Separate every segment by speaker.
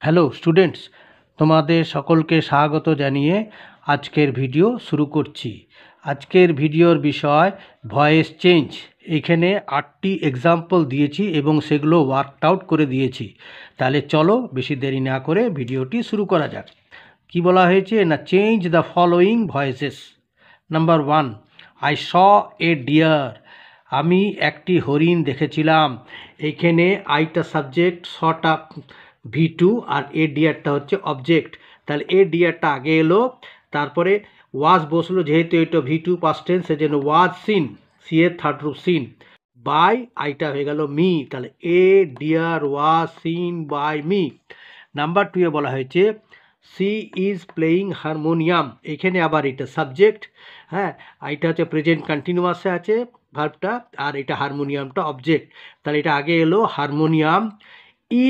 Speaker 1: Hello students, তোমাদের সকলকে স্বাগত জানিয়ে আজকের ভিডিও শুরু করছি। আজকের ভিডিওর বিষয় ভয়েস চেঞ্জ। এখানে 8টি এক্সাম্পল দিয়েছি এবং সেগুলো ওয়ার্কড আউট করে দিয়েছি। তাহলে চলো বেশি দেরি না করে ভিডিওটি শুরু করা যাক। কি বলা হয়েছে না, change the following voices. Number 1, I saw a deer. আমি একটি হরিণ দেখেছিলাম। এখানে আইটা সাবজেক্ট, শটা V2 আর এ ডিয়ারটা হচ্ছে অবজেক্ট। তাহলে এ ডিয়ারটা আগে এলো, তারপরে ওয়াজ বসলো, যেহেতু এটা V2 পাস্ট টেন্স সেজন্য ওয়াজ সিন, সি এর থার্ড রূপ সিন, বাই আইটা হয়ে গেল মি। তাহলে a deer was seen by me. Number 2 এ বলা হয়েছে সি ইজ প্লেয়িং হারমোনিয়াম। এখানে আবার এটা সাবজেক্ট, হ্যাঁ, এটা হচ্ছে প্রেজেন্ট কন্টিনিউয়াসে আছে ভার্বটা, আর এটা হারমোনিয়ামটা অবজেক্ট। তাহলে এটা আগে এলো harmonium.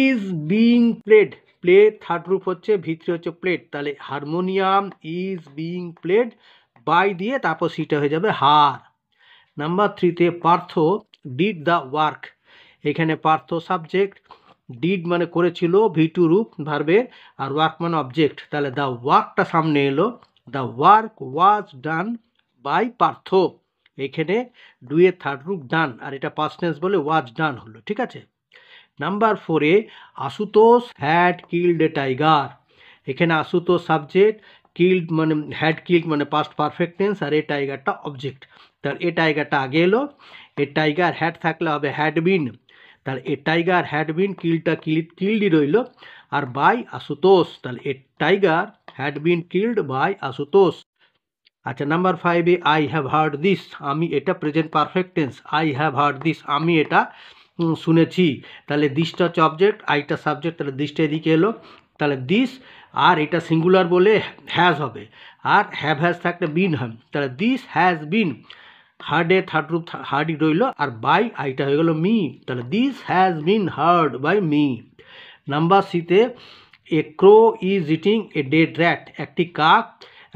Speaker 1: Is being played, play third রূপ হচ্ছে, ভিতরে হচ্ছে প্লেড, তাহলে harmonium is being played by দিয়ে তারপর সিটা হয়ে যাবে হার। নাম্বার 3-তে পার্থ ডিড দ্য ওয়ার্ক। এখানে পার্থ সাবজেক্ট, ডিড মানে করেছিল, V2 রূপ ভার্বের, আর ওয়ার্ক মানে অবজেক্ট। তাহলে দ্য ওয়ার্কটা সামনে এলো, the work was done by Partha. এখানে ডুয়ের থার্ড রূপ ডান, আর এটা পাস্ট টেন্স বলে ওয়াজ ডান হলো, ঠিক আছে। নাম্বার 4-এ Ashutosh had killed a tiger. এখানে আশুতোষ সাবজেক্ট, কিল্ড মানে হ্যাড কিল্ড মানে পাস্ট পারফেক্ট টেন্স, আর এ টাইগারটা অবজেক্ট। তাহলে এ টাইগারটা আগে এলো, এ টাইগার হ্যাড থাকলে হবে হ্যাড বিন, তাহলে এ টাইগার হ্যাড বিন, কিলটা কিল্ডই রইল, আর বাই আশুতোষ, তাহলে a tiger had been killed by Ashutosh. আচ্ছা, নাম্বার 5-এ আই হ্যাভ হার্ড দিস। আমি এটা present perfect tense, I have heard this, আমি এটা শুনেছি। তাহলে দিসটা হচ্ছে অবজেক্ট, আইটা সাবজেক্ট, তাহলে দিসটা এদিকে এলো, তাহলে দিস, আর এটা সিঙ্গুলার বলে হ্যাজ হবে, আর হ্যাভ হ্যাজ থাকলে বিন হয়, তাহলে দিস হ্যাজ বিন, হার্ডে থার্ড রূপ হার্ডই রইল, আর বাই আইটা হয়ে গেল মি, তাহলে this has been heard by me. Number 6-তে a crow is eating a dead rat. একটি কাক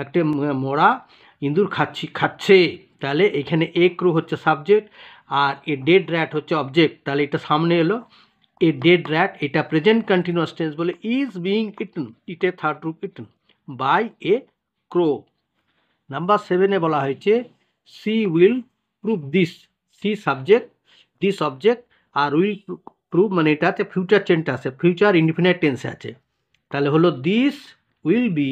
Speaker 1: একটা মরা ইঁদুর খাচ্ছে। তাহলে এখানে এ ক্রো হচ্ছে সাবজেক্ট, আর এ ডেড র্যাট হচ্ছে অবজেক্ট। তাহলে এটা সামনে এলো, এ ডেড র্যাট, এটা প্রেজেন্ট কন্টিনিউয়াস টেন্স বলে ইজ বিং ইটন, ইটে থার্ড রূপ eaten by a crow. Number 7-এ বলা হয়েছে she will prove this. She subject, this object, আর উইল প্রুভ মানে এটা আছে ফিউচার টেন্সে আছে, ফিউচার ইনডিফিনিট টেন্সে আছে। তাহলে হলো this will be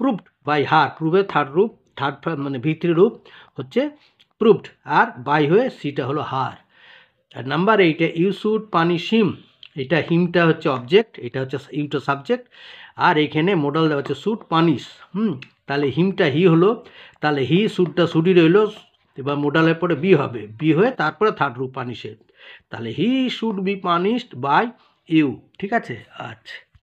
Speaker 1: proved by her, প্রুভের থার্ড রূপ, থার্ড মানে V3 রূপ হচ্ছে প্রুভড, আর বাই হয়ে সিটা হলো হার। আর নাম্বার 8-এ ইউ শুড পানিশ হিম। এটা হিমটা হচ্ছে অবজেক্ট, এটা হচ্ছে ইউটা সাবজেক্ট, আর এখানে মোডাল দেওয়া হচ্ছে শুড পানিশ। তাহলে হিমটা হি হলো, তাহলে হি শুডটা শুডই রইল, এবার মোডালের পরে বি হবে, বি হয়ে তারপরে থার্ড রূপ পানিশের, তাহলে he should be punished by you, ঠিক আছে। আচ্ছা,